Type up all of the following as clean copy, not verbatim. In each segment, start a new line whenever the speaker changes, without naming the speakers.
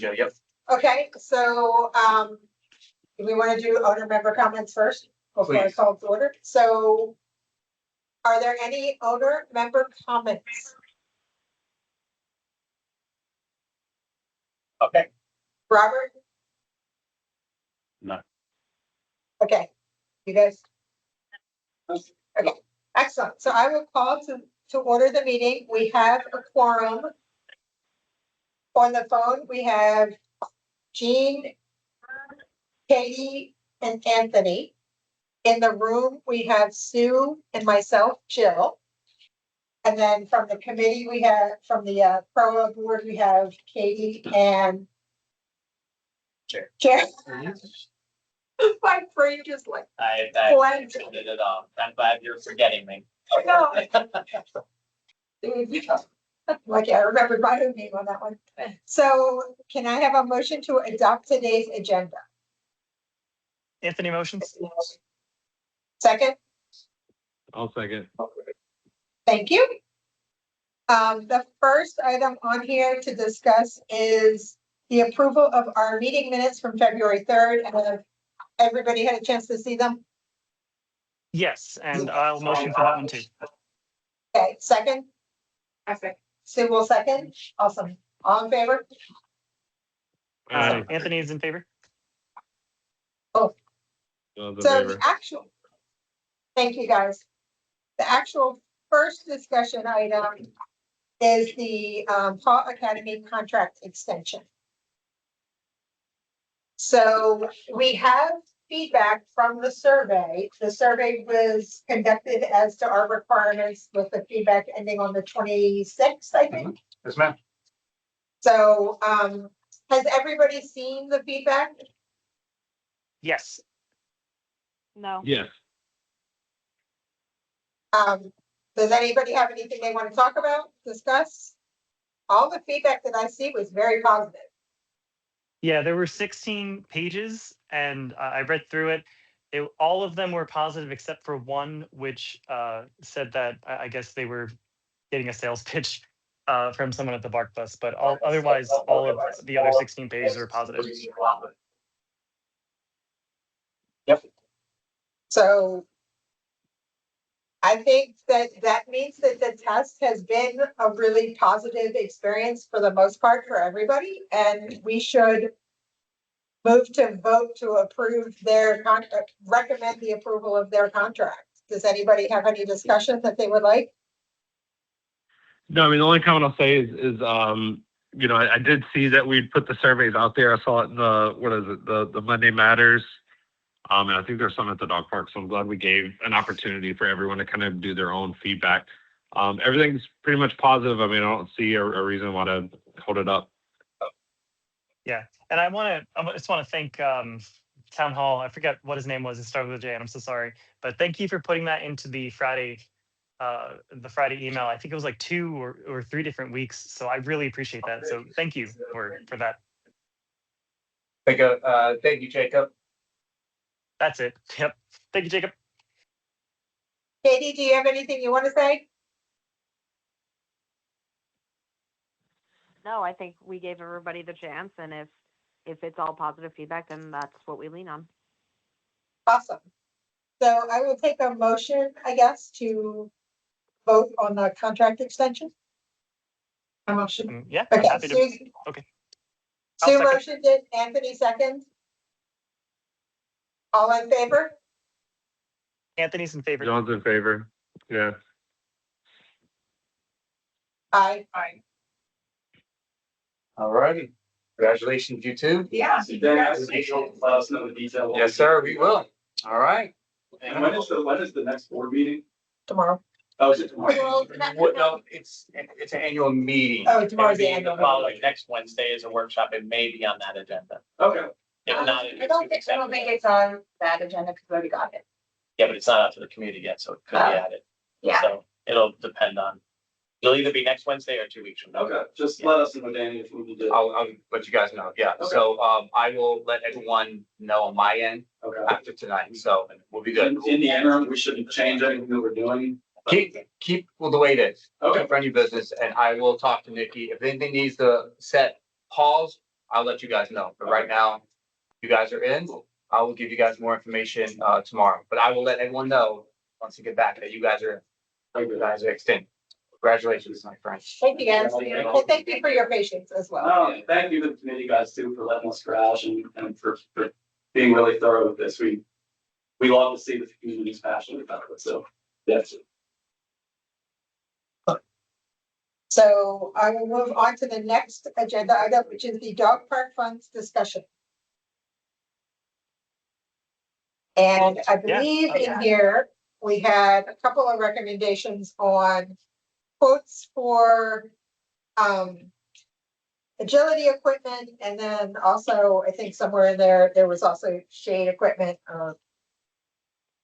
Yeah, yep.
Okay, so, do we want to do owner member comments first before I
Please.
call to order? So are there any owner member comments?
Okay.
Robert?
No.
Okay, you guys? Okay, excellent. So I will call to order the meeting. We have a quorum. On the phone, we have Jean, Katie, and Anthony. In the room, we have Sue and myself, Jill. And then from the committee, we have, from the PROA board, we have Katie and
Chair.
Chair. My brain just like,
I
Blank.
did it all. I'm glad you're forgetting me.
no. Like, I remembered my own name on that one. So can I have a motion to adopt today's agenda?
Anthony motions.
Second?
I'll second.
Thank you. The first item on here to discuss is the approval of our meeting minutes from February 3rd. And everybody had a chance to see them?
Yes, and I'll motion for that one too.
Okay, second? I second. Sue will second. Awesome. All in favor?
Aye.
Anthony is in favor.
John's in
So
favor.
the actual, thank you, guys. The actual first discussion item is the Paw Academy contract extension. So we have feedback from the survey. The survey was conducted as to our requirements with the feedback ending on the 26th, I think.
Yes, ma'am.
So has everybody seen the feedback?
Yes.
No.
Yes.
Does anybody have anything they want to talk about, discuss? All the feedback that I see was very positive.
Yeah, there were 16 pages and I read through it. All of them were positive except for one, which said that I guess they were getting a sales pitch from someone at the Bark Bus, but otherwise, all of the other 16 pages were positive.
Yep.
So I think that means that the test has been a really positive experience for the most part for everybody, and we should move to vote to approve their contract, recommend the approval of their contract. Does anybody have any discussion that they would like?
No, I mean, the only comment I'll say is you know, I did see that we'd put the surveys out there. I saw it in the, what is it, the Monday Matters. And I think there's some at the dog park. So I'm glad we gave an opportunity for everyone to kind of do their own feedback. Everything's pretty much positive. I mean, I don't see a reason why to hold it up.
Yeah, and I just want to thank Town Hall. I forget what his name was. It started with a J, and I'm so sorry. But thank you for putting that into the Friday email. I think it was like 2 or 3 different weeks. So I really appreciate that. So thank you for that.
Thank you, Jacob.
That's it. Yep. Thank you, Jacob.
Katie, do you have anything you want to say?
No, I think we gave everybody the chance, and if it's all positive feedback, then that's what we lean on.
Awesome. So I will take a motion, I guess, to vote on the contract extension. A motion.
Yeah, I'm
Okay,
happy to.
Sue.
Okay. I'll
Sue
second.
motioned it, Anthony second. All in favor?
Anthony's in favor.
John's in favor. Yeah.
Aye.
All righty. Congratulations, you two.
Yeah.
Let us know the details.
Yes, sir, we will. All right.
And when is the next board meeting?
Tomorrow.
Oh, is it tomorrow?
Well, no, it's an annual meeting.
Oh, tomorrow's the
It'll be
annual
the following next Wednesday is a workshop. It may be on that agenda.
Okay.
If not,
I don't think it's on that agenda because we already got it.
Yeah, but it's not out to the community yet, so it could be added.
Yeah.
So it'll depend on, it'll either be next Wednesday or 2 weeks from now.
Okay, just let us know, Danny, if we need to.
I'll let you guys know. Yeah, so I will let everyone know on my end
Okay.
after tonight, so we'll be good.
In the interim, we shouldn't change anything that we're doing.
Keep well the way it is.
Okay.
Keep running your business, and I will talk to Nikki. If anything needs to set pause, I'll let you guys know. But right now, you guys are in. I will give you guys more information tomorrow. But I will let everyone know once you get back that you guys are extended. Congratulations, my friends.
Thank you, guys. And thank you for your patience as well.
Oh, thank you to the committee guys too for letting us crash and for being really thorough with this. We love to see the community's passionate about it, so that's it.
So I will move on to the next agenda item, which is the dog park funds discussion. And I believe in here, we had a couple of recommendations on quotes for agility equipment, and then also, I think somewhere in there, there was also shade equipment,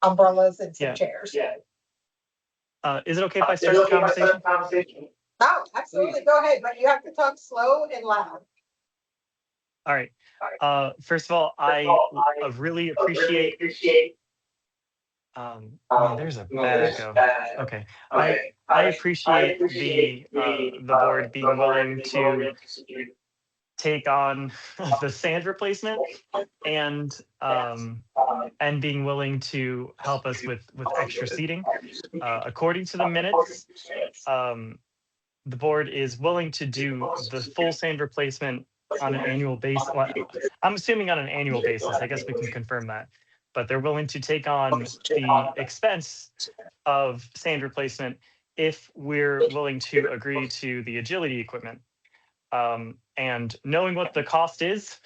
umbrellas and some
Yeah.
chairs.
Is it okay if I start the conversation?
Oh, absolutely, go ahead, but you have to talk slow and loud.
All right. First of all, I really appreciate. Man, there's a bad echo. Okay. I appreciate the board being willing to take on the sand replacement and being willing to help us with extra seating. According to the minutes, the board is willing to do the full sand replacement on an annual basis. Well, I'm assuming on an annual basis. I guess we can confirm that. But they're willing to take on the expense of sand replacement if we're willing to agree to the agility equipment. And knowing what the cost is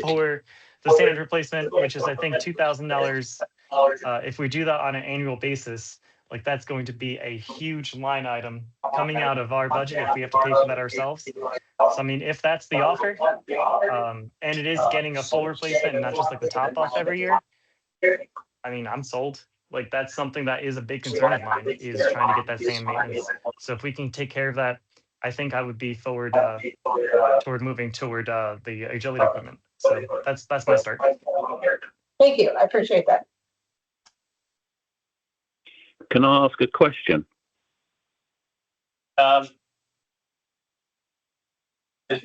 for the sand replacement, which is I think $2,000, if we do that on an annual basis, like that's going to be a huge line item coming out of our budget if we have to pay for that ourselves. So I mean, if that's the offer, and it is getting a full replacement and not just like the top off every year, I mean, I'm sold. Like that's something that is a big concern of mine, is trying to get that sand maintenance. So if we can take care of that, I think I would be toward moving toward the agility equipment. So that's my start.
Thank you, I appreciate that.
Can I ask a question?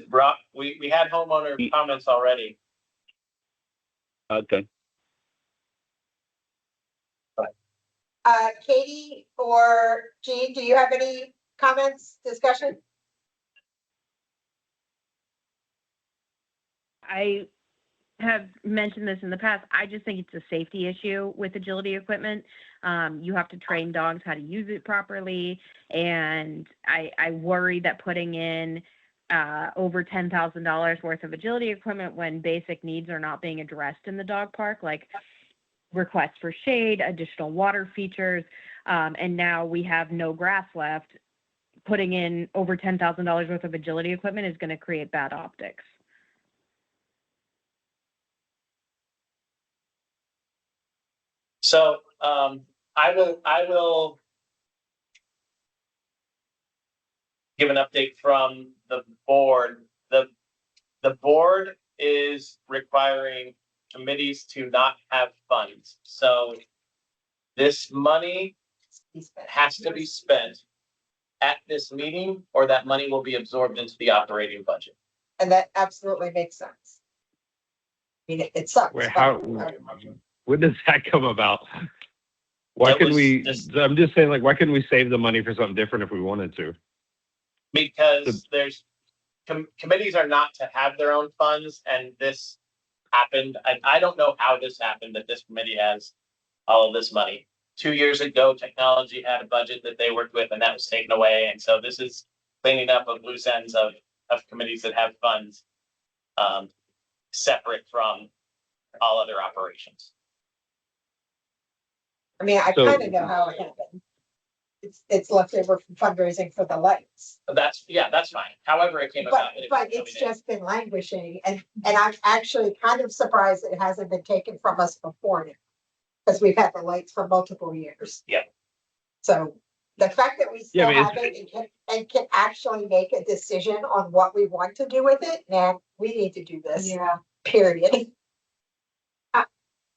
Rob, we had homeowner comments already.
Okay.
Katie or Jean, do you have any comments, discussion?
I have mentioned this in the past. I just think it's a safety issue with agility equipment. You have to train dogs how to use it properly. And I worry that putting in over $10,000 worth of agility equipment when basic needs are not being addressed in the dog park, like requests for shade, additional water features, and now we have no grass left. Putting in over $10,000 worth of agility equipment is going to create bad optics.
So I will give an update from the board. The board is requiring committees to not have funds. So this money has to be spent at this meeting, or that money will be absorbed into the operating budget.
And that absolutely makes sense. I mean, it sucks.
Wait,
but-
when does that come about? Why
That
couldn't
was
we,
just-
I'm just saying, like, why couldn't we save the money for something different if we wanted to?
Because there's committees are not to have their own funds, and this happened. I don't know how this happened, that this committee has all of this money. 2 years ago, technology had a budget that they worked with, and that was taken away. And so this is cleaning up of loose ends of committees that have funds separate from all other operations.
I mean, I
So-
kind of know how it happened. It's leftover from fundraising for the lights.
That's fine. However it came about.
But it's just been languishing, and I'm actually kind of surprised it hasn't been taken from us before now. Because we've had the lights for multiple years.
Yeah.
So the fact that we still
I mean,
have it and can actually make a decision on what we want to do with it, man, we need to do this.
Yeah.
Period.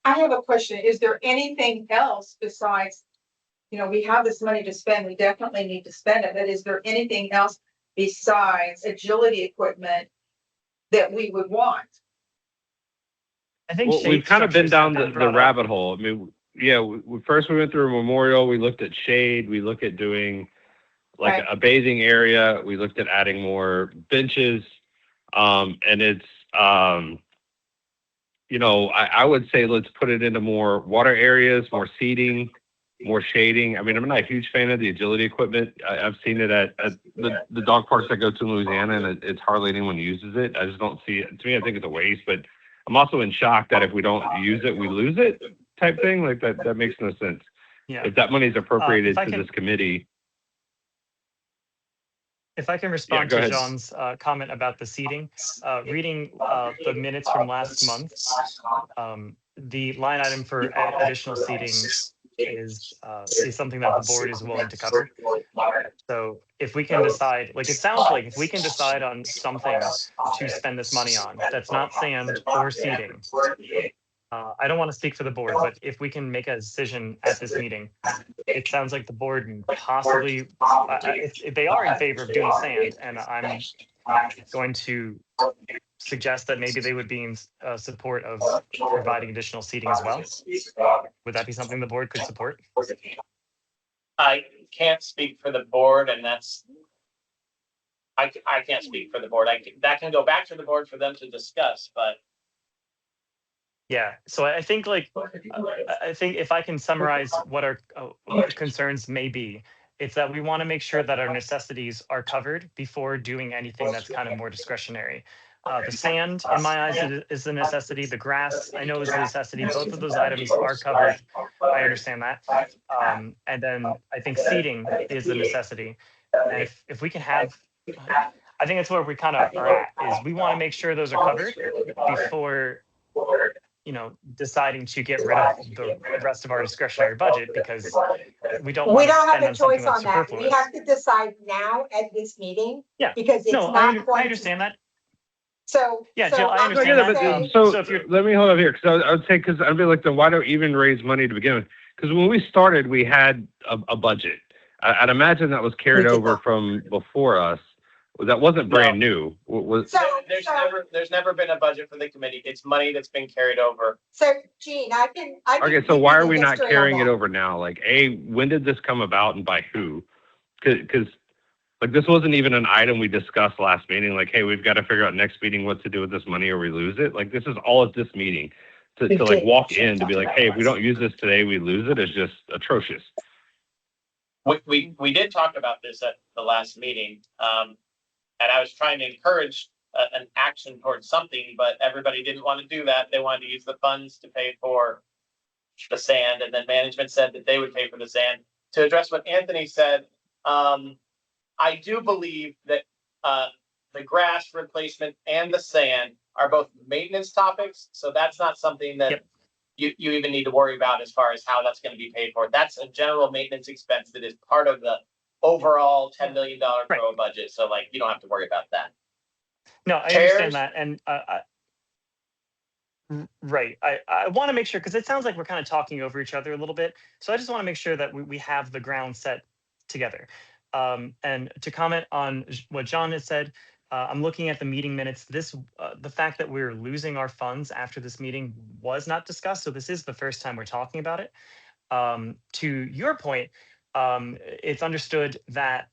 I have a question. Is there anything else besides, we have this money to spend, we definitely need to spend it, but is there anything else besides agility equipment that we would want.
I think
Well, we've
shade
kind of been
structures
down
have
the
brought up.
rabbit hole. I mean, yeah, first we went through Memorial, we looked at shade, we looked at doing like
Right.
a bathing area, we looked at adding more benches. And it's, you know, I would say let's put it into more water areas, more seating, more shading. I mean, I'm not a huge fan of the agility equipment. I've seen it at the dog parks I go to in Louisiana, and it's hardly anyone uses it. I just don't see it. To me, I think it's a waste, but I'm also in shock that if we don't use it, we lose it type thing. Like that makes no sense.
Yeah.
If that money is appropriated
if I
to
can-
this committee.
If I can respond
go
to
ahead.
John's comment about the seating, reading the minutes from last month, the line item for additional seating is something that the board is willing to cover. So if we can decide, like it sounds like if we can decide on something to spend this money on, that's not sand or seating. I don't want to speak for the board, but if we can make a decision at this meeting, it sounds like the board possibly, if they are in favor of doing sand, and I'm going to suggest that maybe they would be in support of providing additional seating as well. Would that be something the board could support?
I can't speak for the board, and I can't speak for the board. That can go back to the board for them to discuss, but
Yeah, so I think I think if I can summarize what our concerns may be, it's that we want to make sure that our necessities are covered before doing anything that's kind of more discretionary. The sand, in my eyes, is a necessity. The grass, I know, is a necessity. Both of those items are covered. I understand that. And then I think seating is a necessity. And if we can have, I think that's where we kind of are at, is we want to make sure those are covered before, you know, deciding to get rid of the rest of our discretionary budget, because we don't
We
want to
don't have
spend
a
on something
choice
that's
on that. We
superfluous.
have to decide now at this meeting.
Yeah.
Because it's
No,
not going
I
to.
understand that.
So.
Yeah,
so
Jill, I
I'm
understand
gonna
that.
say-
So if you're-
Let me hold up here, because I would say, because I'd be like, then why don't we even raise money to begin with? Because when we started, we had a budget. I'd imagine that was carried
We did
over
not.
from before us. That wasn't brand new. Was
So,
there's never been a budget for the committee. It's money that's been carried over.
so Gene, I can.
okay?
give
So
you
why
the
are we not
history on
carrying it
that.
over now? Like, when did this come about and by who? Because like this wasn't even an item we discussed last meeting. Like, hey, we've got to figure out next meeting what to do with this money or we lose it. Like, this is all at this meeting. To like walk in to be like, hey, if we don't use this today, we lose it, is just atrocious.
We did talk about this at the last meeting, and I was trying to encourage an action towards something, but everybody didn't want to do that. They wanted to use the funds to pay for the sand, and then management said that they would pay for the sand. To address what Anthony said, I do believe that the grass replacement and the sand are both maintenance topics, so that's not something that
Yep.
you even need to worry about as far as how that's going to be paid for. That's a general maintenance expense that is part of the overall $10 million
Right.
pro budget. So like, you don't have to worry about that.
No, I
Chairs?
understand that, and right. I want to make sure, because it sounds like we're kind of talking over each other a little bit. So I just want to make sure that we have the ground set together. And to comment on what John has said, I'm looking at the meeting minutes. The fact that we're losing our funds after this meeting was not discussed. So this is the first time we're talking about it. To your point, it's understood that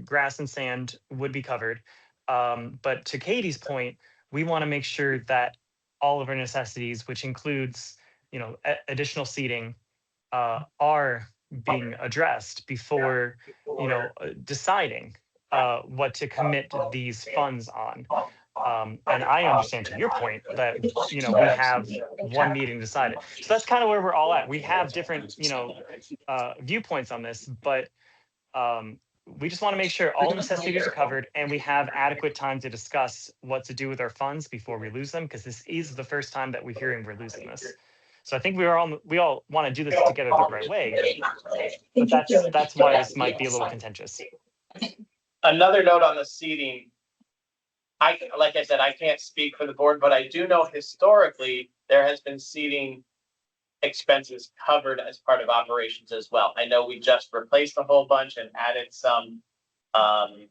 grass and sand would be covered. But to Katie's point, we want to make sure that all of our necessities, which includes, you know, additional seating, are being addressed before, you know, deciding what to commit these funds on. And I understand to your point that, you know, we have one meeting decided. So that's kind of where we're all at. We have different, you know, viewpoints on this, but we just want to make sure all necessities are covered and we have adequate time to discuss what to do with our funds before we lose them, because this is the first time that we're hearing we're losing this. So I think we all want to do this together the right way, but that's why this might be a little contentious.
Another note on the seating. Like I said, I can't speak for the board, but I do know historically there has been seating expenses covered as part of operations as well. I know we just replaced a whole bunch and added some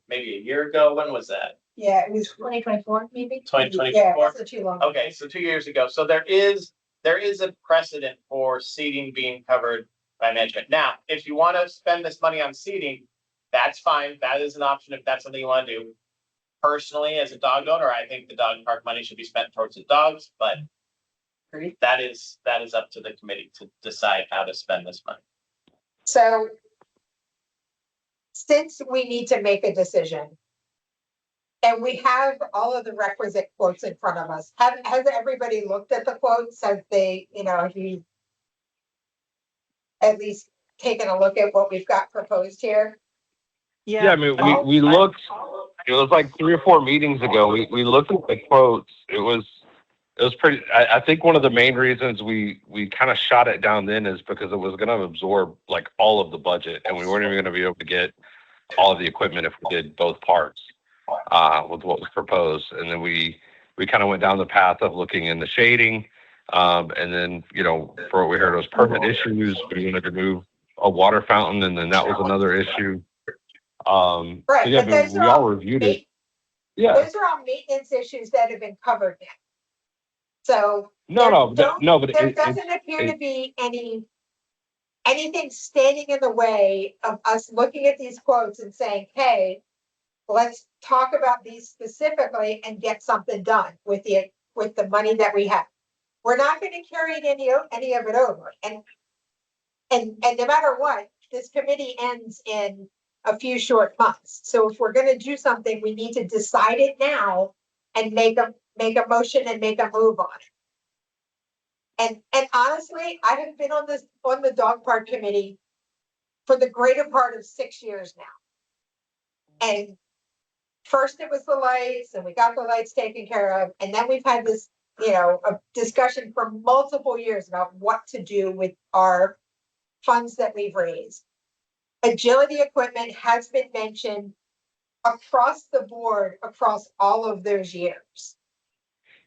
maybe a year ago. When was that?
Yeah, it was,
2024, maybe?
Twenty
yeah, it
twenty-four?
wasn't too long.
Okay, so 2 years ago. So there is a precedent for seating being covered by management. Now, if you want to spend this money on seating, that's fine. That is an option if that's something you want to do. Personally, as a dog owner, I think the dog park money should be spent towards the dogs, but that is up to the committee to decide how to spend this money.
So since we need to make a decision, and we have all of the requisite quotes in front of us, has everybody looked at the quotes? Have they, have you at least taken a look at what we've got proposed here?
Yeah, I mean, we looked, it was like 3 or 4 meetings ago. We looked at the quotes. It was pretty, I think one of the main reasons we kind of shot it down then is because it was going to absorb like all of the budget, and we weren't even going to be able to get all of the equipment if we did both parts with what was proposed. And then we kind of went down the path of looking in the shading. And then, for what we heard was permit issues. We wanted to move a water fountain, and then that was another issue.
Right,
So yeah,
but those
we
are
all
all
reviewed it. Yeah.
Those are all maintenance issues that have been covered now. So.
No, but
There doesn't appear to be anything standing in the way of us looking at these quotes and saying, hey, let's talk about these specifically and get something done with the money that we have. We're not going to carry any of it over. And no matter what, this committee ends in a few short months. So if we're going to do something, we need to decide it now and make a motion and make a move on it. And honestly, I have been on the dog park committee for the greater part of 6 years now. And first it was the lights, and we got the lights taken care of. And then we've had this, a discussion for multiple years about what to do with our funds that we've raised. Agility equipment has been mentioned across the board, across all of those years.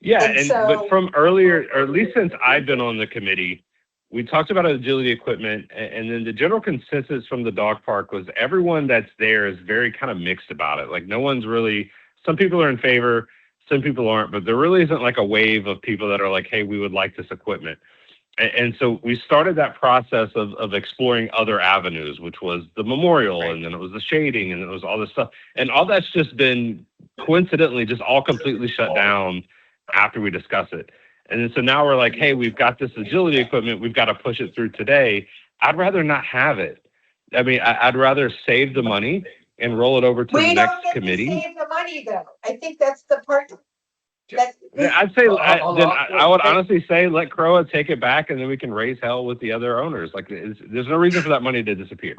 Yeah,
And so-
but from earlier, or at least since I've been on the committee, we talked about agility equipment, and then the general consensus from the dog park was everyone that's there is very kind of mixed about it. Like no one's really, some people are in favor, some people aren't, but there really isn't like a wave of people that are like, hey, we would like this equipment. And so we started that process of exploring other avenues, which was the memorial, and then it was the shading, and it was all this stuff. And all that's just been coincidentally just all completely shut down after we discuss it. And then so now we're like, hey, we've got this agility equipment, we've got to push it through today. I'd rather not have it. I mean, I'd rather save the money and roll it over to the next committee.
We don't get to save the money though. I think that's the part.
I'd say, I would honestly say let Croa take it back, and then we can raise hell with the other owners. Like there's no reason for that money to disappear.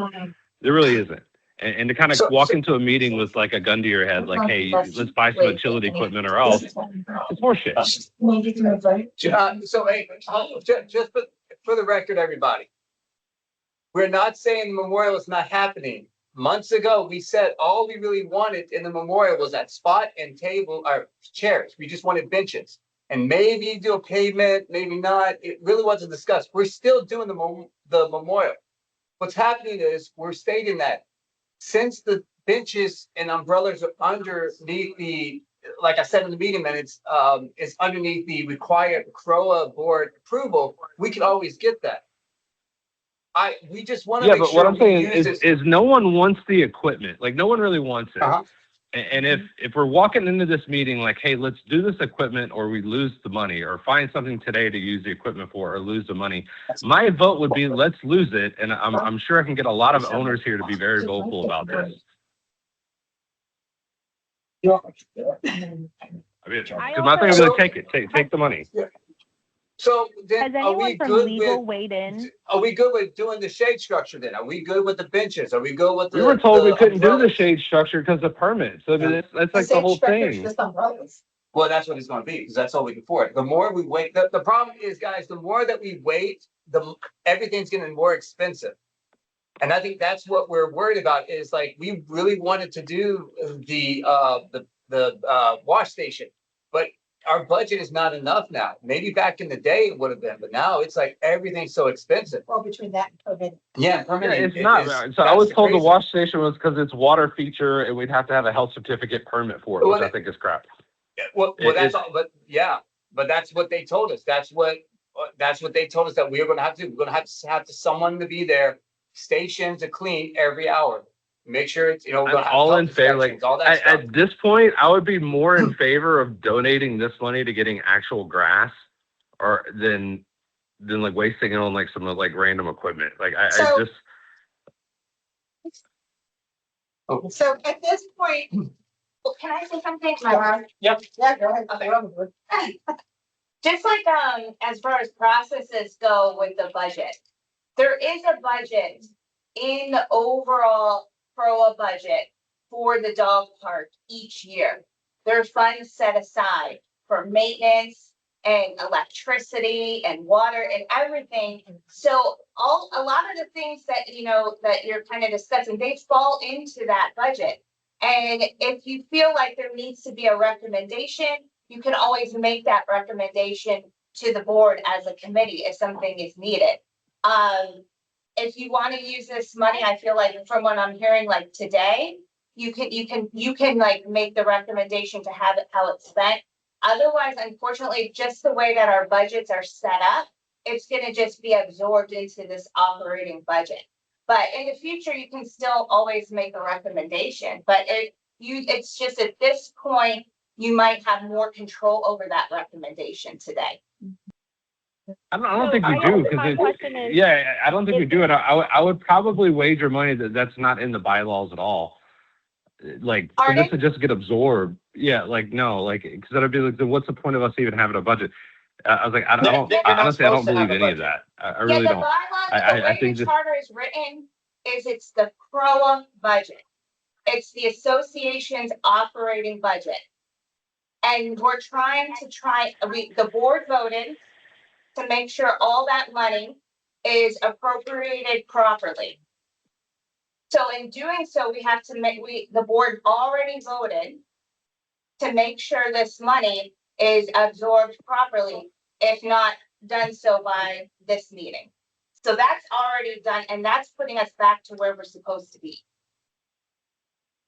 There really isn't. And to kind of walk into a meeting with like a gun to your head, like, hey, let's buy some agility equipment or else, it's horseshit.
So, hey, just for the record, everybody, we're not saying the memorial is not happening. Months ago, we said all we really wanted in the memorial was that spot and table or chairs. We just wanted benches, and maybe do a pavement, maybe not. It really wasn't discussed. We're still doing the memorial. What's happening is we're stating that since the benches and umbrellas are underneath the, like I said in the meeting minutes, is underneath the required CROA board approval, we can always get that. We just want to make
but
sure
what I'm saying
is
is no one wants the equipment. Like no one really wants it. And if we're walking into this meeting like, hey, let's do this equipment or we lose the money, or find something today to use the equipment for or lose the money, my vote would be let's lose it. And I'm sure I can get a lot of owners here to be very vocal about this. I mean, because my thing is take the money.
So then,
Has
are we
anyone from
good
legal
with?
weighed in?
Are we good with doing the shade structure then? Are we good with the benches? Are we good with the?
We were told we couldn't do the
umbrellas?
shade structure because of permits. So I mean, that's like the whole thing.
Just umbrellas.
Well, that's what it's gonna be, because that's all we can afford. The more we wait, the problem is, guys, the more that we wait, everything's getting more expensive. And I think that's what we're worried about, is like, we really wanted to do the wash station, but our budget is not enough now. Maybe back in the day it would have been, but now it's like everything's so expensive.
Well, between that and COVID.
Yeah,
Yeah,
permitting.
it's not. So I
that's
was told the
crazy.
wash station was because it's water feature and we'd have to have a health certificate permit for it, which
Well,
I think is crap.
Well,
It-
that's
it's-
all, but yeah, but that's what they told us. That's what they told us that we were gonna have to do. We're gonna have to someone to be there, stations to clean every hour. Make sure it's, we're
I'm
gonna have
all
health
in favor. Like
inspections, all that stuff.
at this point, I would be more in favor of donating this money to getting actual grass, or than like wasting it on like some like random equipment. Like I
So-
just
So at this point,
Well, can I say something? Am I allowed?
yeah, go ahead.
Okay. Just like, as far as processes go with the budget, there is a budget in the overall PROA budget for the dog park each year. There are funds set aside for maintenance and electricity and water and everything. So a lot of the things that, that you're kind of discussing, they fall into that budget. And if you feel like there needs to be a recommendation, you can always make that recommendation to the board as a committee if something is needed. If you want to use this money, I feel like from what I'm hearing, like today, you can like make the recommendation to have it how it's spent. Otherwise, unfortunately, just the way that our budgets are set up, it's gonna just be absorbed into this operating budget. But in the future, you can still always make a recommendation, but it's just at this point, you might have more control over that recommendation today.
I don't
So
think we
I
do
guess my question is,
yeah, I don't think we
is
do it. I would probably wager money that that's not in the bylaws at all. Like for this to just get absorbed. Yeah, like no, like because that'd be like, then what's the point of us even having a budget? I was like, I don't
You're not
honestly, I don't
supposed to have
believe
a
any of
budget.
that. I really
Yeah, the
don't.
bylaws,
I
the way
think
the
this-
charter is written is it's the PROA budget. It's the association's operating budget. And we're trying to the board voted to make sure all that money is appropriated properly. So in doing so, we have to the board already voted to make sure this money is absorbed properly, if not done so by this meeting. So that's already done, and that's putting us back to where we're supposed to be.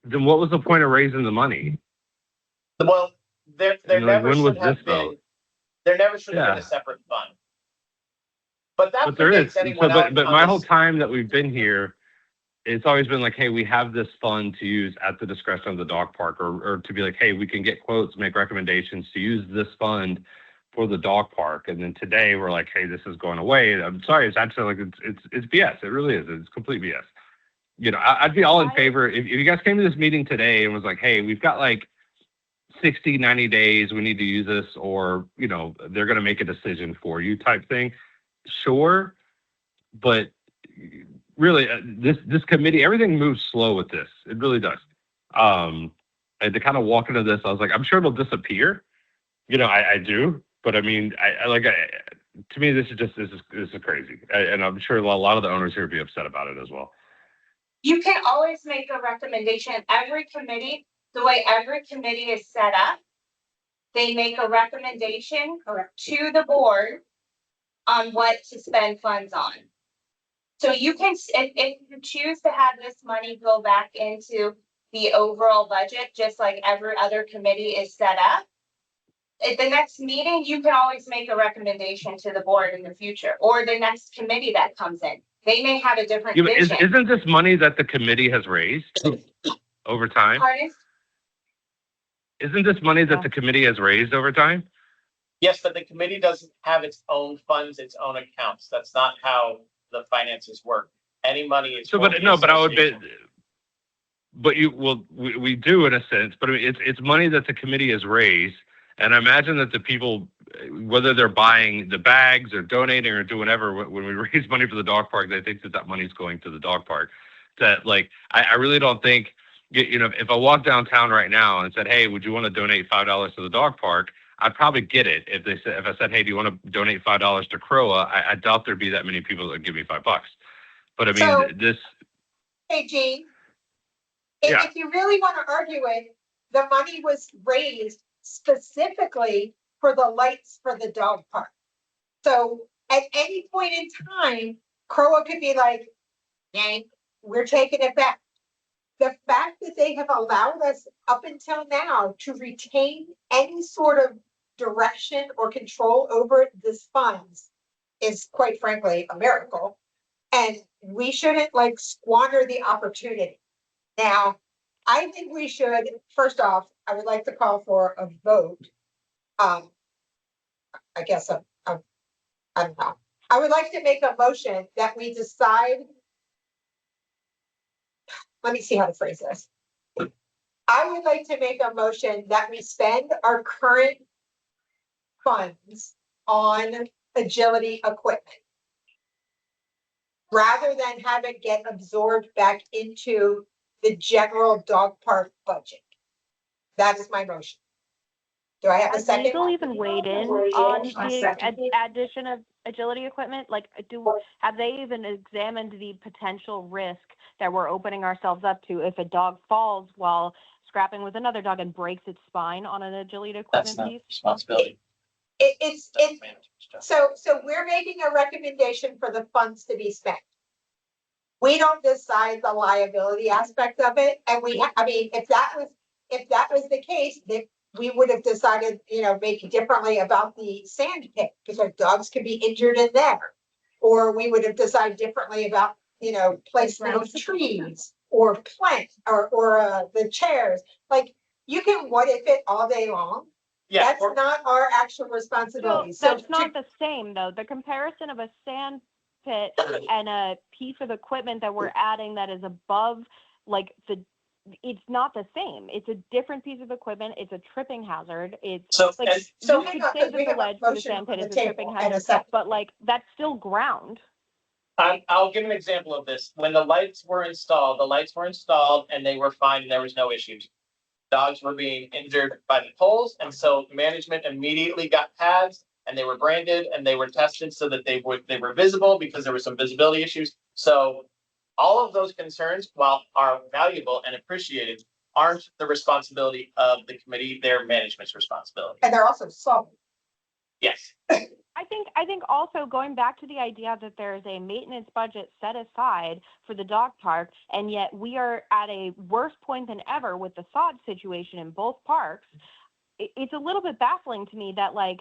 Then what was the point of raising the money?
Well, there
And, like,
never
when was
should have
this
been,
vote?
there never should have been
Yeah.
a separate fund. But that
But there is.
predates
So,
anyone else
but
on
my
this-
whole time that we've been here, it's always been like, hey, we have this fund to use at the discretion of the dog park, or to be like, hey, we can get quotes, make recommendations to use this fund for the dog park. And then today we're like, hey, this is going away. I'm sorry, it's actually like it's BS. It really is. It's complete BS. I'd be all in favor if you guys came to this meeting today and was like, hey, we've got like 60, 90 days, we need to use this, or they're going to make a decision for you type thing. Sure. But really, this committee, everything moves slow with this. It really does. And to kind of walk into this, I was like, I'm sure it'll disappear. I do, but I mean, to me, this is crazy, and I'm sure a lot of the owners here would be upset about it as well.
You can always make a recommendation. Every committee, the way every committee is set up, they make a recommendation to the board on what to spend funds on. So you can, if you choose to have this money go back into the overall budget, just like every other committee is set up, at the next meeting, you can always make a recommendation to the board in the future, or the next committee that comes in. They may have a different
Yeah, but
vision.
isn't this money that the committee has raised over time?
Pardon?
Isn't this money that the committee has raised over time?
Yes, but the committee doesn't have its own funds, its own accounts. That's not how the finances work. Any money is.
So,
for
but
the
no, but I would be,
association.
but we do in a sense, but I mean, it's money that the committee has raised. And I imagine that the people, whether they're buying the bags or donating or doing whatever, when we raise money for the dog park, they think that money's going to the dog park. That like, I really don't think, if I walk downtown right now and said, hey, would you want to donate $5 to the dog park? I'd probably get it if I said, hey, do you want to donate $5 to CROA? I doubt there'd be that many people that would give me $5. But I mean,
Hey, Gene.
Yeah.
If you really want to argue it, the money was raised specifically for the lights for the dog park. So at any point in time, CROA could be like, yank, we're taking it back. The fact that they have allowed us up until now to retain any sort of direction or control over this funds is quite frankly a miracle. And we shouldn't like squander the opportunity. Now, I think we should, first off, I would like to call for a vote. I guess I don't know. I would like to make a motion that we decide. Let me see how to phrase this. I would like to make a motion that we spend our current funds on agility equipment, rather than have it get absorbed back into the general dog park budget. That is my motion. Do I have a
Has
second?
legal even weighed in on the addition of agility equipment? Like, have they even examined the potential risk that we're opening ourselves up to if a dog falls while scrapping with another dog and breaks its spine on an agility
That's
equipment
not
piece?
responsibility.
It's,
That's manager's job.
so we're making a recommendation for the funds to be spent. We don't decide the liability aspect of it, and I mean, if that was the case, then we would have decided, maybe differently about the sand pit, because our dogs could be injured in there. Or we would have decided differently about, placement of trees or plants or the chairs. Like, you can what if it all day long.
Yeah,
That's not our actual responsibility. So
That's not the same, though. The comparison of a sand pit and a piece of equipment that we're adding that is above, like, it's not the same. It's a different piece of equipment. It's a tripping hazard. It's
So,
like,
and-
So
you
hang
could
on,
say
'cause
that
we
the
have a
ledge for the
motion
sand pit
on
is
the
a tripping
table and a
hazard,
second.
but like, that's still ground.
I'll give an example of this. When the lights were installed and they were fine and there was no issues. Dogs were being injured by the poles, and so management immediately got pads and they were branded and they were tested so that they were visible because there were some visibility issues. So all of those concerns, while are valuable and appreciated, aren't the responsibility of the committee, they're management's responsibility.
And they're also solvent.
Yes.
I think also going back to the idea that there is a maintenance budget set aside for the dog park, and yet we are at a worse point than ever with the sod situation in both parks. It's a little bit baffling to me that, like,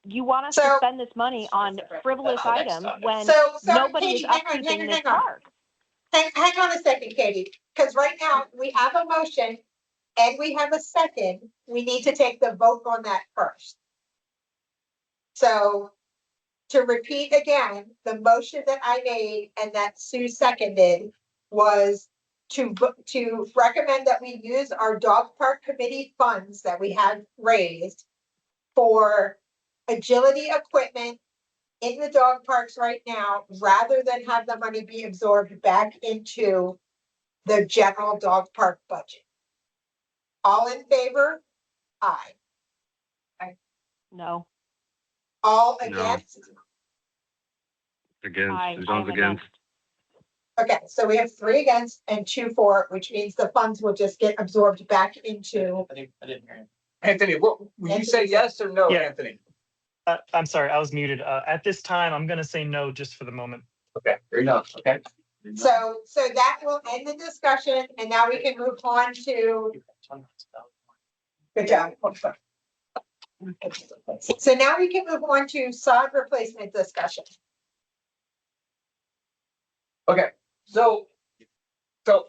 you want us to
So-
spend this money on frivolous
That's the next
items
topic.
when
So,
nobody
Katie,
is
hang on,
upkeeping this
hang on.
park.
Hang on a second, Katie, because right now we have a motion and we have a second. We need to take the vote on that first. So to repeat again, the motion that I made and that Sue seconded was to recommend that we use our dog park committee funds that we have raised for agility equipment in the dog parks right now, rather than have the money be absorbed back into the general dog park budget. All in favor? Aye.
No,
All
No.
against?
Against,
I
John's
am
against.
Okay, so we have 3 against and 2 for, which means the funds will just get absorbed back into.
I didn't hear you.
Anthony, what, would you say yes or no,
Yeah.
Anthony?
I'm sorry, I was muted. At this time, I'm going to say no just for the moment.
Okay, fair enough, okay.
So that will end the discussion, and now we can move on to, good job. So now we can move on to sod replacement discussion.
Okay, so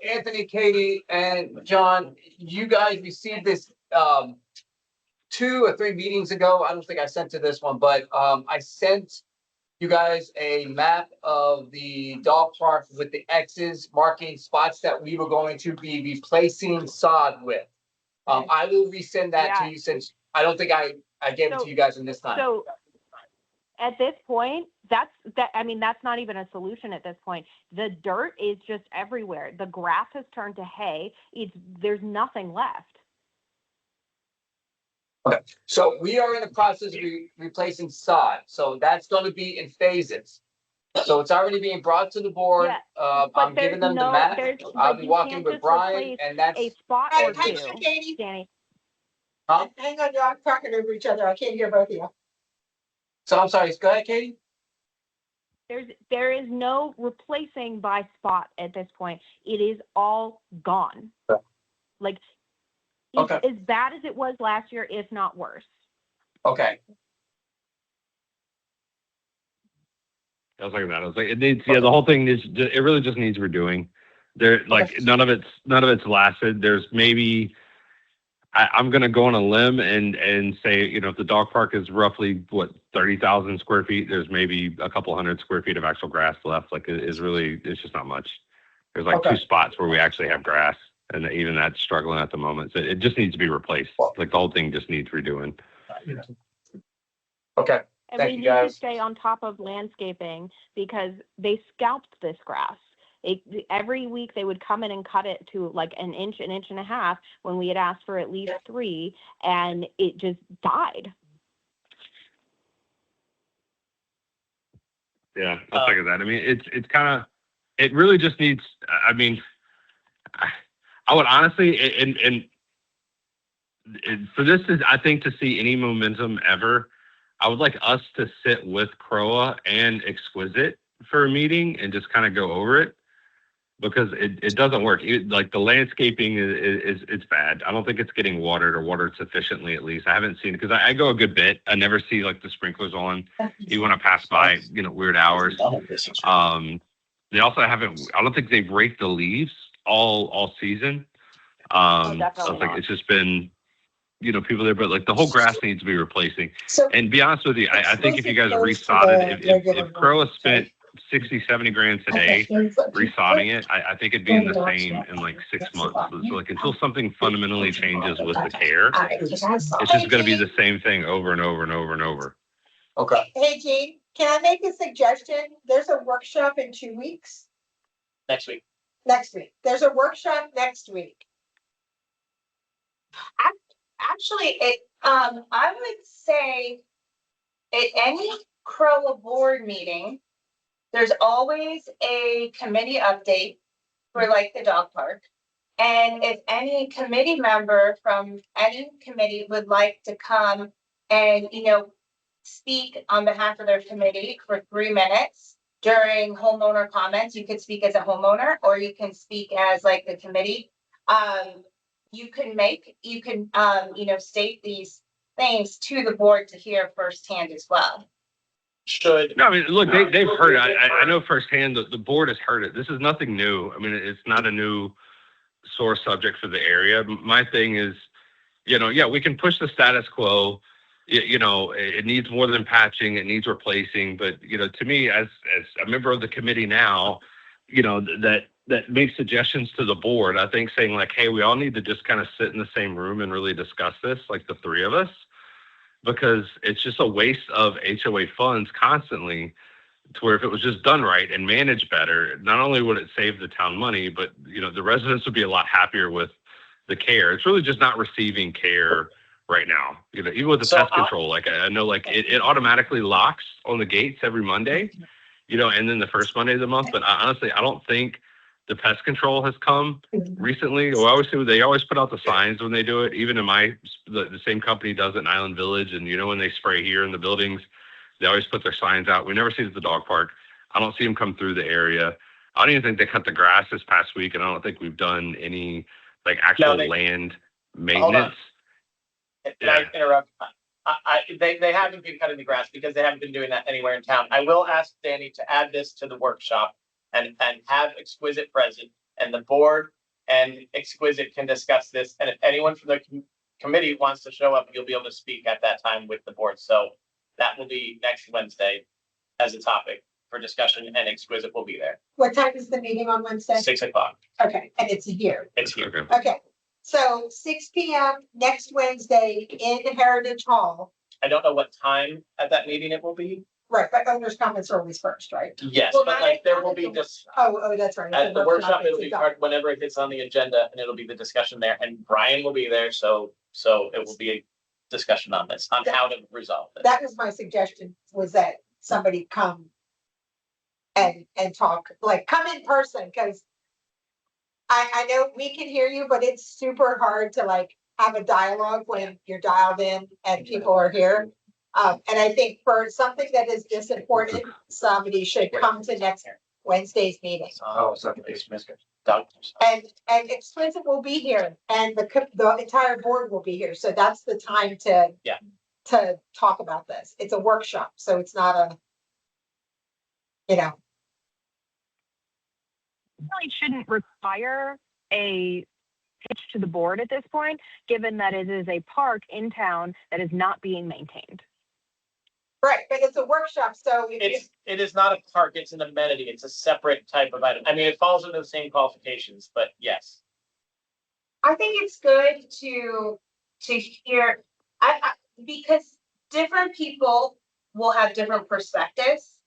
Anthony, Katie, and John, you guys received this 2 or 3 meetings ago. I don't think I sent to this one, but I sent you guys a map of the dog park with the X's marking spots that we were going to be replacing sod with. I will resend that to you, since I don't think I gave it to you guys in this time.
so at this point, that's not even a solution at this point. The dirt is just everywhere. The grass has turned to hay. There's nothing left.
Okay, so we are in the process of replacing sod, so that's gonna be in phases. So it's already being brought to the board.
Yeah,
I'm giving them the map. I'll be walking with Brian, and that's,
A spot
Hey,
or
hang
two,
on, Katie,
Danny.
Hang on, y'all talking over each other. I can't hear both of you.
So I'm sorry, go ahead, Katie.
There is no replacing by spot at this point. It is all gone.
Okay.
Like, it's
Okay.
as bad as it was last year, if not worse.
Okay,
I was like that. I was like, it needs, yeah, the whole thing is, it really just needs redoing. There, like,
Okay.
none of it's lasted. There's maybe, I'm gonna go on a limb and say, you know, if the dog park is roughly, what, 30,000 square feet, there's maybe a couple hundred square feet of actual grass left. Like, it is really, it's just not much. There's like
Okay.
2 spots where we actually have grass, and even that's struggling at the moment. So it just needs to be replaced. Like, the whole thing just needs redoing.
okay,
And
Thank
we
you,
need
guys.
to stay on top of landscaping because they scalped this grass. Every week they would come in and cut it to like an inch and a half when we had asked for at least 3, and it just died.
Yeah, I figured that. I mean, it's kind of, it really just needs, I mean, I would honestly, and for this is, I think, to see any momentum ever, I would like us to sit with Croa and Exquisite for a meeting and just kind of go over it, because it doesn't work. Like, the landscaping is it's bad. I don't think it's getting watered or watered sufficiently, at least. I haven't seen it, because I go a good bit. I never see like the sprinklers on, even when I pass by, you know, weird hours. They also haven't, I don't think they've raked the leaves all season. So
definitely
it's like,
not.
it's just been, you know, people there, but like the whole grass needs to be replacing.
So
And be honest with you, I think if you guys
Exquisite
resodded,
goes to the regular
if Croa
one,
spent
right?
60, 70 grand today resodding it, I think it'd be in the same in like 6 months. So like, until something fundamentally changes with the care, it's just gonna be the same thing over and over and over and over.
okay.
Hey, Jean, can I make a suggestion? There's a workshop in 2 weeks,
Next week.
next week. There's a workshop next week.
Actually, I would say at any Crowa board meeting, there's always a committee update for like the dog park. And if any committee member from any committee would like to come and, speak on behalf of their committee for 3 minutes during homeowner comments, you could speak as a homeowner or you can speak as like the committee. You can state these things to the board to hear firsthand as well.
Should,
No, I mean, look, they've heard it. I know firsthand that the board has heard it. This is nothing new. I mean, it's not a new sore subject for the area. My thing is, yeah, we can push the status quo. It needs more than patching. It needs replacing. But, to me, as a member of the committee now, that makes suggestions to the board, I think saying like, hey, we all need to just kind of sit in the same room and really discuss this, like the 3 of us, because it's just a waste of HOA funds constantly, to where if it was just done right and managed better, not only would it save the town money, but, the residents would be a lot happier with the care. It's really just not receiving care right now. Even with the
So
pest control, like I know, like it automatically locks on the gates every Monday, and then the first Monday of the month. But honestly, I don't think the pest control has come recently. They always put out the signs when they do it. Even in the same company does it in Island Village, and when they spray here in the buildings, they always put their signs out. We never see it at the dog park. I don't see them come through the area. I don't even think they cut the grass this past week, and I don't think we've done any like actual land maintenance.
Can I interrupt? They haven't been cutting the grass because they haven't been doing that anywhere in town. I will ask Danny to add this to the workshop and have Exquisite present, and the board and Exquisite can discuss this. And if anyone from the committee wants to show up, you'll be able to speak at that time with the board. So that will be next Wednesday as a topic for discussion, and Exquisite will be there.
What time is the meeting on Wednesday?
6 o'clock.
Okay, and it's here.
It's here.
Okay.
Okay, so 6 p.m. next Wednesday in Heritage Hall.
I don't know what time at that meeting it will be.
Right, but owners' comments are always first, right?
Yes,
Well,
but
not
like there will
comments
be
on-
just
Oh, that's right.
at the workshop, it'll be
it's done.
part whenever it hits on the agenda, and it'll be the discussion there, and Brian will be there, so it will be a discussion on this, on how to resolve this.
That was my suggestion, was that somebody come and talk, like, come in person, because I know we can hear you, but it's super hard to like have a dialogue when you're dialed in and people are here. And I think for something that is this important, somebody should come to next Wednesday's meeting.
Oh, second base, Mr. Doug.
And Explicit will be here and the entire board will be here. So that's the time to.
Yeah.
To talk about this. It's a workshop, so it's not a. You know,
Really shouldn't require a pitch to the board at this point, given that it is a park in town that is not being maintained.
right, but it's a workshop, so if you,
It is not a park, it's an amenity, it's a separate type of item. I mean, it falls into the same qualifications, but yes.
I think it's good to hear, because different people will have different perspectives.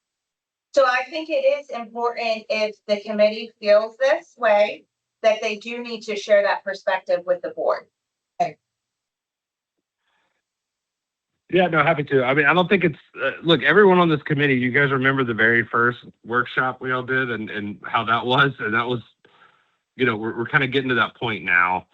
So I think it is important if the committee feels this way, that they do need to share that perspective with the board.
Yeah, no, happy to. I mean, I don't think it's, look, everyone on this committee, you guys remember the very first workshop we all did and how that was? And that was, you know, we're kind of getting to that point now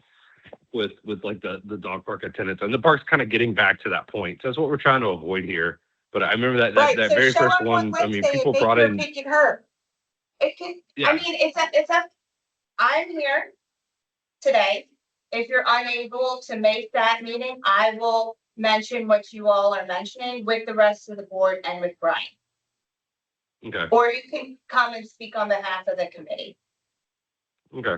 with like the dog park attendance, and the park's kind of getting back to that point. So that's what we're trying to avoid here. But I remember that
right, so
very
show
first
up
one, I mean,
Wednesday and
people
make
brought
your
in,
opinion heard.
It can,
yeah.
I mean, I'm here today. If you're unable to make that meeting, I will mention what you all are mentioning with the rest of the board and with Brian.
Okay,
Or you can come and speak on behalf of the committee.
okay.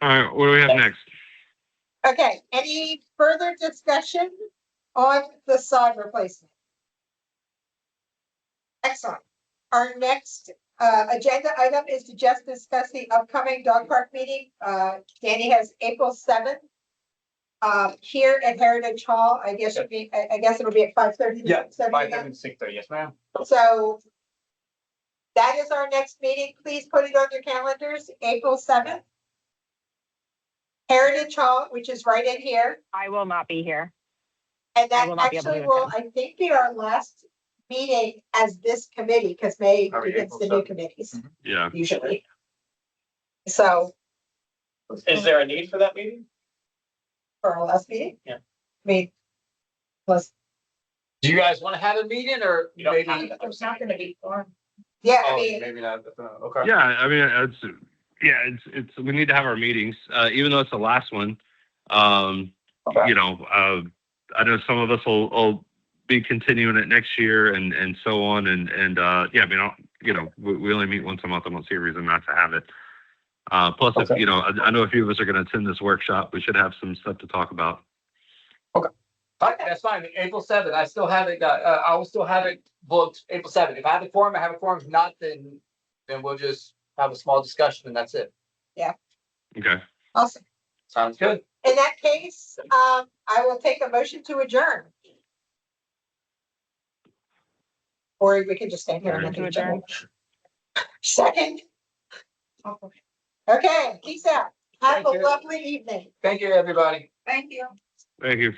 All right, what do we have next?
Okay, any further discussion on the sod replacement? Excellent. Our next agenda item is to just discuss the upcoming dog park meeting. Danny has April 7th. Here at Heritage Hall, I guess it'll be at 5:30.
Yeah, 5:30 to 6:30, yes, ma'am.
So that is our next meeting. Please put it on your calendars, April 7th. Heritage Hall, which is right in here.
I will not be here.
And
I
that
will not be able to
actually will, I think, be our last meeting as this committee, because May
All right,
begins
April
the new
7th.
committees,
Yeah,
usually. So,
Is there a need for that meeting?
for our last meeting?
Yeah.
I mean, plus,
Do you guys want to have a meeting or
You don't
maybe?
have to.
There's not gonna be form.
yeah, I
Oh,
mean,
maybe not, okay.
yeah, I mean, it's, we need to have our meetings, even though it's the last one.
Okay.
You know, I know some of us will be continuing it next year and so on. And yeah, I mean, you know, we only meet once a month. I don't see a reason not to have it. Plus, if,
Okay.
you know, I know a few of us are going to attend this workshop. We should have some stuff to talk about.
All right, that's fine. April 7th, I still have it, I will still have it booked April 7th. If I have a quorum, I have a quorum. If not, then we'll just have a small discussion and that's it.
Okay.
awesome.
Sounds good.
In that case, I will take a motion to adjourn. Or we can just stand here and
Motion
look
to
at each other. Second. Okay, peace out. Have
Thank
a
you.
lovely evening.
Thank you, everybody.
Thank you.
Thank you.